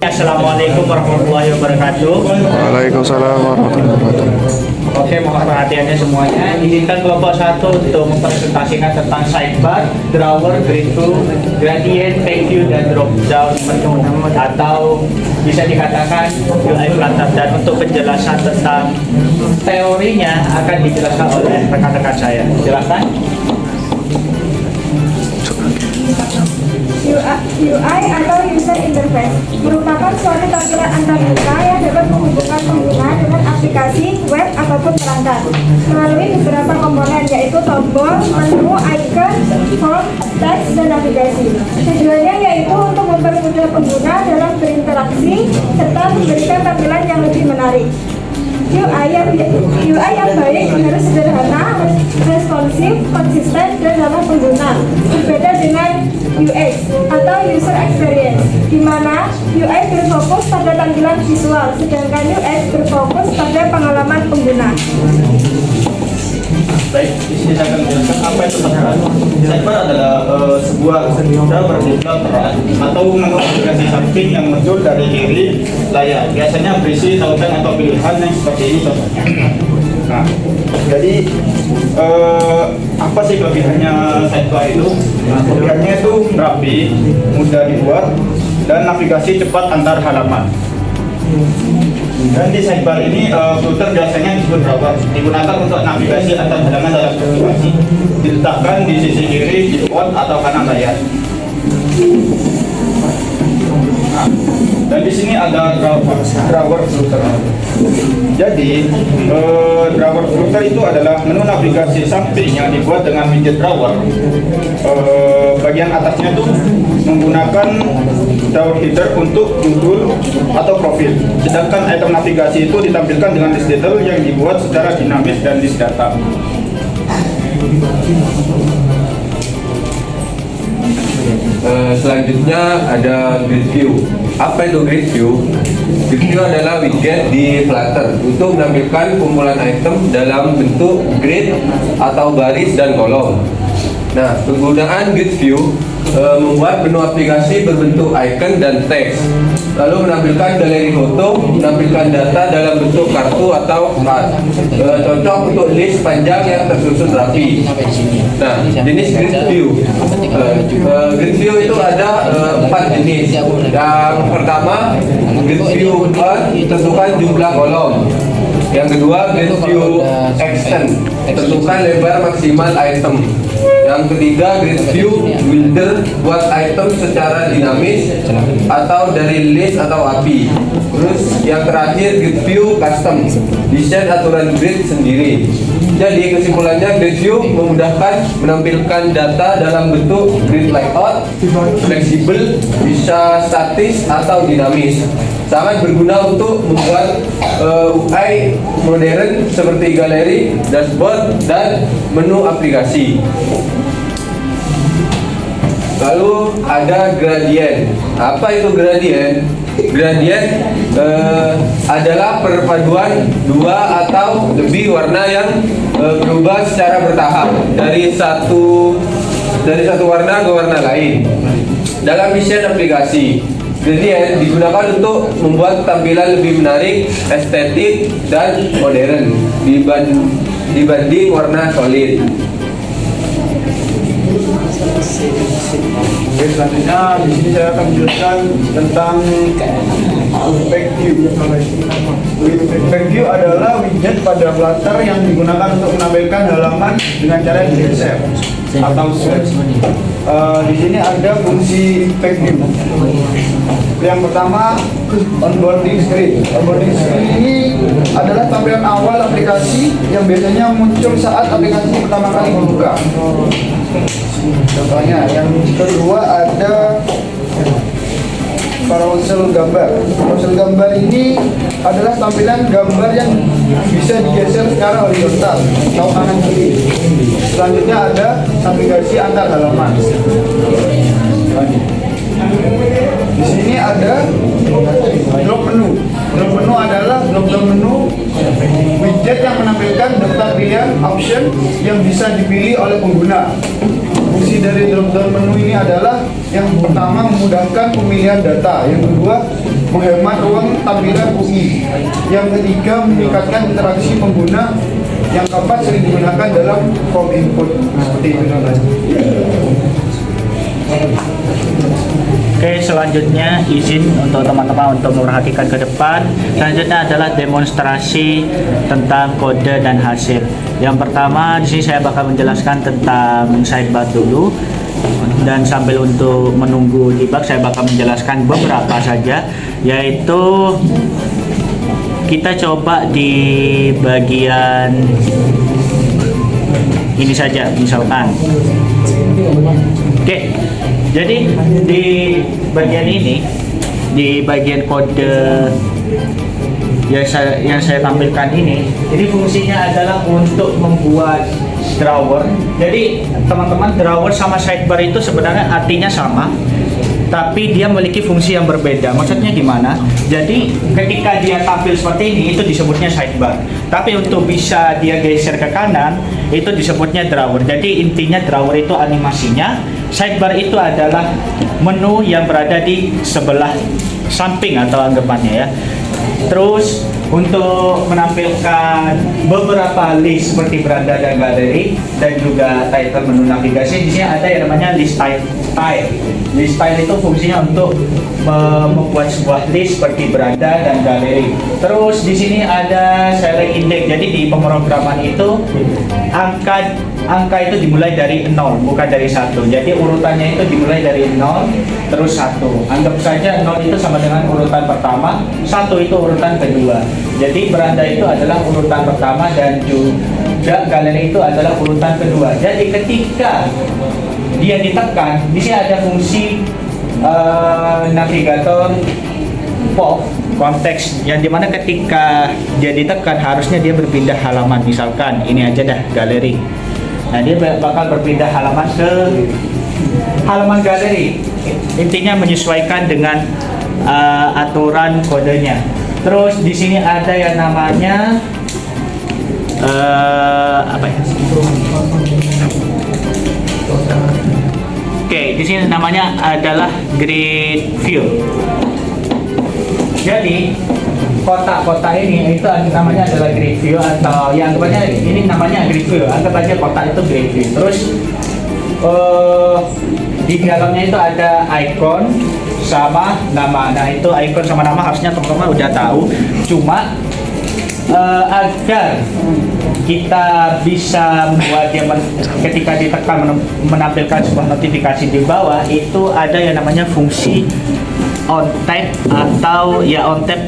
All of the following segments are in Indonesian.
Assalamualaikum warahmatullahi wabarakatuh. Waalaikumsalam warahmatullahi wabarakatuh. Oke, mohon perhatiannya semuanya. Izinkan kelompok 1 untuk mempresentasikan tentang sidebar, drawer, grid view, gradient, thank you, dan drop down menu, atau bisa dikatakan UI Flutter. Dan untuk penjelasan tentang teorinya akan dijelaskan oleh rekan-rekan saya. Silakan. UI atau User Interface merupakan suatu tampilan antarmuka yang dapat menghubungkan pengguna dengan aplikasi, web, ataupun perangkat melalui beberapa komponen, yaitu tombol, menu, icon, home, teks, dan navigasi. Tujuannya yaitu untuk mempermudah pengguna dalam berinteraksi serta memberikan tampilan yang lebih menarik. UI yang baik harus sederhana, responsif, konsisten, dan ramah pengguna. Berbeda dengan UX atau User Experience, di mana UI berfokus pada tampilan visual, sedangkan UX berfokus pada pengalaman pengguna. Baik, di sini saya akan menjelaskan apa itu sidebar. Sidebar adalah sebuah drawer di Flutter atau aplikasi samping yang muncul dari kiri layar. Biasanya berisi tautan atau pilihan yang seperti ini contohnya. Nah, jadi apa sih kelebihannya sidebar itu? Nah, kelebihannya itu rapi, mudah dibuat, dan navigasi cepat antar halaman. Dan di sidebar ini filter biasanya disebut drawer, digunakan untuk navigasi antar halaman dalam aplikasi, diletakkan di sisi kiri, keyboard, atau kanan layar. Nah, dan di sini ada drawer filter. Jadi drawer filter itu adalah menu navigasi samping yang dibuat dengan widget drawer. Bagian atasnya itu menggunakan drawer header untuk judul atau profil. Sedangkan item navigasi itu ditampilkan dengan list detail yang dibuat secara dinamis dan list data. Selanjutnya ada grid view. Apa itu grid view? Grid view adalah widget di Flutter untuk menampilkan kumpulan item dalam bentuk grid atau baris dan kolom. Nah, penggunaan grid view membuat menu aplikasi berbentuk icon dan teks, lalu menampilkan galeri foto, menampilkan data dalam bentuk kartu atau card. Cocok untuk list panjang yang tersusun rapi. Nah, jenis grid view. Grid view itu ada 4 jenis. Yang pertama, grid view tentukan jumlah kolom. Yang kedua, grid view extend, tentukan lebar maksimal item. Yang ketiga, grid view builder, buat item secara dinamis atau dari list atau API. Terus yang terakhir, grid view custom, desain aturan grid sendiri. Jadi kesimpulannya, grid view memudahkan menampilkan data dalam bentuk grid layout, fleksibel, bisa statis atau dinamis. Sangat berguna untuk membuat UI modern seperti galeri, dashboard, dan menu aplikasi. Lalu ada gradient. Apa itu gradient? Gradient adalah perpaduan dua atau lebih warna yang berubah secara bertahap dari satu warna ke warna lain. Dalam desain aplikasi, gradient digunakan untuk membuat tampilan lebih menarik, estetik, dan modern dibanding warna solid. Oke, selanjutnya di sini saya akan menjelaskan tentang back view. Back view adalah widget pada Flutter yang digunakan untuk menampilkan halaman dengan cara geser atau switch. Di sini ada fungsi back view. Yang pertama, onboarding screen. Onboarding screen ini adalah tampilan awal aplikasi yang biasanya muncul saat aplikasi pertama kali dibuka. Contohnya, yang kedua ada carousel gambar. Carousel gambar ini adalah tampilan gambar yang bisa digeser secara horizontal atau kanan kiri. Selanjutnya ada navigasi antar halaman. Di sini ada drop menu. Drop menu adalah drop down menu widget yang menampilkan daftar pilihan option yang bisa dipilih oleh pengguna. Fungsi dari drop down menu ini adalah Yang pertama memudahkan pemilihan data, yang kedua menghemat ruang tampilan UI, yang ketiga meningkatkan interaksi pengguna, yang keempat sering digunakan dalam form input. Seperti itu namanya. Oke, selanjutnya izin untuk teman-teman untuk memperhatikan ke depan. Selanjutnya adalah demonstrasi tentang kode dan hasil. Yang pertama di sini saya bakal menjelaskan tentang sidebar dulu, dan sambil untuk menunggu debug saya bakal menjelaskan beberapa saja, yaitu kita coba di bagian ini saja misalkan. Oke, jadi di bagian ini, di bagian kode yang saya tampilkan ini fungsinya adalah untuk membuat drawer. Jadi teman-teman, drawer sama sidebar itu sebenarnya artinya sama, tapi dia memiliki fungsi yang berbeda. Maksudnya gimana? Jadi ketika dia tampil seperti ini itu disebutnya sidebar, tapi untuk bisa dia geser ke kanan itu disebutnya drawer. Jadi intinya drawer itu animasinya, sidebar itu adalah menu yang berada di sebelah samping atau anggapannya ya. Terus untuk menampilkan beberapa list seperti beranda dan galeri dan juga title menu navigasi, di sini ada yang namanya list style. List style itu fungsinya untuk membuat sebuah list seperti beranda dan galeri. Terus di sini ada select index. Jadi di pemrograman itu angka itu dimulai dari 0 bukan dari 1. Jadi urutannya itu dimulai dari 0 terus 1. Anggap saja 0 itu sama dengan urutan pertama, 1 itu urutan kedua. Jadi beranda itu adalah urutan pertama dan juga galeri itu adalah urutan kedua. Jadi ketika dia ditekan, di sini ada fungsi navigator POV konteks, yang dimana ketika dia ditekan harusnya dia berpindah halaman. Misalkan ini aja dah galeri. Nah, dia bakal berpindah halaman ke halaman galeri. Intinya menyesuaikan dengan aturan kodenya. Terus di sini ada yang namanya apa ya? Oke, di sini namanya adalah grid view. Jadi kotak-kotak ini itu namanya adalah grid view, atau yang anggapnya ini namanya grid view. Anggap aja kotak itu grid view. Terus di dalamnya itu ada icon sama nama. Nah, itu icon sama nama harusnya teman-teman udah tahu. Cuma agar kita bisa membuat dia ketika ditekan menampilkan sebuah notifikasi di bawah, itu ada yang namanya fungsi on tap atau ya on tap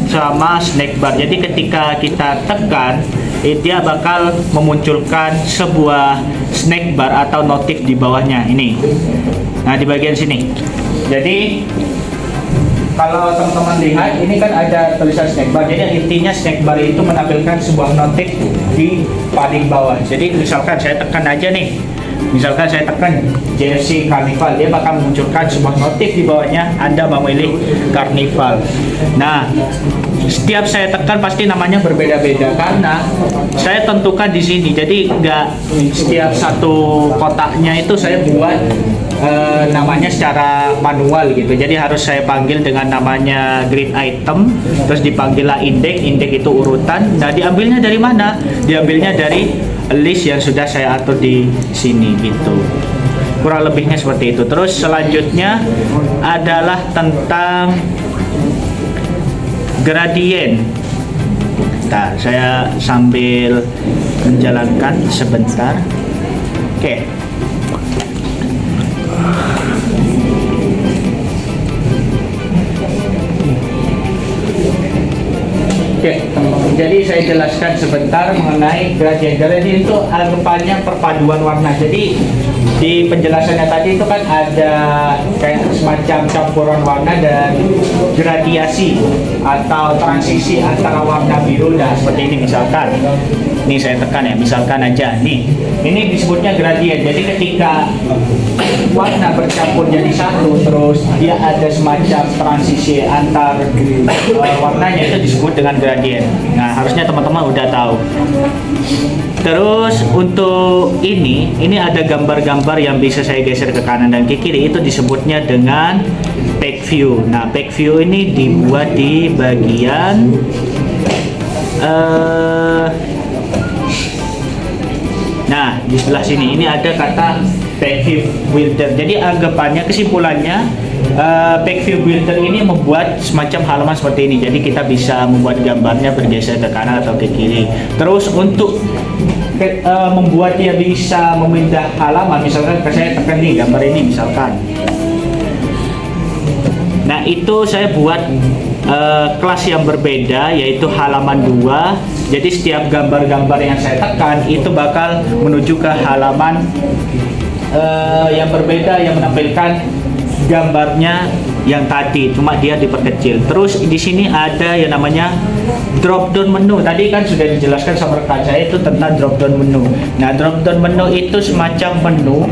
sama snack bar. Jadi ketika kita tekan, dia bakal memunculkan sebuah snack bar atau notif di bawahnya ini. Nah, di bagian sini. Jadi kalau teman-teman lihat, ini kan ada tulisan snack bar. Jadi intinya snack bar itu menampilkan sebuah notif di paling bawah. Jadi misalkan saya tekan aja nih, misalkan saya tekan JFC Carnival, dia bakal memunculkan sebuah notif di bawahnya, Anda memilih Carnival. Nah, setiap saya tekan pasti namanya berbeda-beda karena saya tentukan di sini. Jadi nggak setiap satu kotaknya itu saya buat namanya secara manual gitu. Jadi harus saya panggil dengan namanya grid item, terus dipanggillah index. Index itu urutan. Nah, diambilnya dari mana? Diambilnya dari list yang sudah saya atur di sini gitu. Kurang lebihnya seperti itu. Terus selanjutnya adalah tentang gradient. Nah, saya sambil menjalankan sebentar. Oke. Oke, jadi saya jelaskan sebentar mengenai gradient. Gradient itu anggapannya perpaduan warna. Jadi di penjelasannya tadi itu kan ada kayak semacam campuran warna dan gradiasi atau transisi antara warna biru dan seperti ini. Misalkan, ini saya tekan ya, misalkan aja nih, ini disebutnya gradient. Jadi ketika warna bercampur jadi satu, terus dia ada semacam transisi antar warnanya, itu disebut dengan gradient. Nah, harusnya teman-teman udah tahu. Terus untuk ini ada gambar-gambar yang bisa saya geser ke kanan dan ke kiri, itu disebutnya dengan back view. Nah, back view ini dibuat di bagian nah, di sebelah sini ini ada kata back view builder. Jadi anggapannya, kesimpulannya, back view builder ini membuat semacam halaman seperti ini. Jadi kita bisa membuat gambarnya bergeser ke kanan atau ke kiri. Terus untuk membuatnya bisa memindah halaman, misalkan saya tekan nih gambar ini misalkan. Nah, itu saya buat kelas yang berbeda, yaitu halaman 2. Jadi setiap gambar-gambar yang saya tekan itu bakal menuju ke halaman yang berbeda, yang menampilkan gambarnya yang tadi, cuma dia diperkecil. Terus di sini ada yang namanya drop down menu. Tadi kan sudah dijelaskan sama rekan saya itu tentang drop down menu. Nah, drop down menu itu semacam menu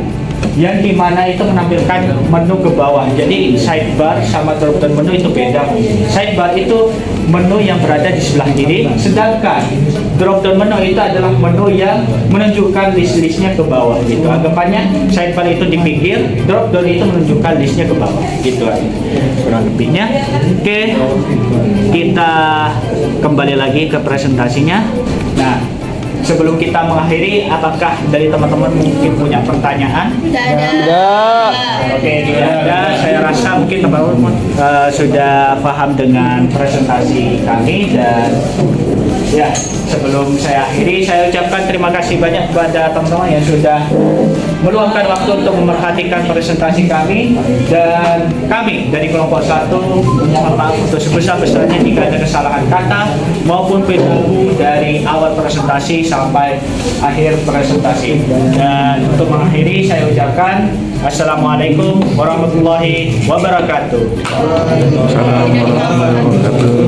yang dimana itu menampilkan menu ke bawah. Jadi sidebar sama drop down menu itu beda. Sidebar itu menu yang berada di sebelah kiri, sedangkan drop down menu itu adalah menu yang menunjukkan list-listnya ke bawah gitu. Anggapannya sidebar itu di pinggir, drop down itu menunjukkan listnya ke bawah gitu aja kurang lebihnya. Oke, kita kembali lagi ke presentasinya. Nah, sebelum kita mengakhiri, apakah dari teman-teman mungkin punya pertanyaan? Tidak. Oke, tidak ada. Saya rasa mungkin teman-teman sudah paham dengan presentasi kami, dan ya, sebelum saya akhiri, saya ucapkan terima kasih banyak kepada teman-teman yang sudah meluangkan waktu untuk memperhatikan presentasi kami, dan kami dari kelompok 1 mohon maaf untuk sebesar-besarnya jika ada kesalahan kata maupun perilaku dari awal presentasi sampai akhir presentasi. Dan untuk mengakhiri, saya ucapkan Assalamualaikum warahmatullahi wabarakatuh. Assalamualaikum warahmatullahi wabarakatuh.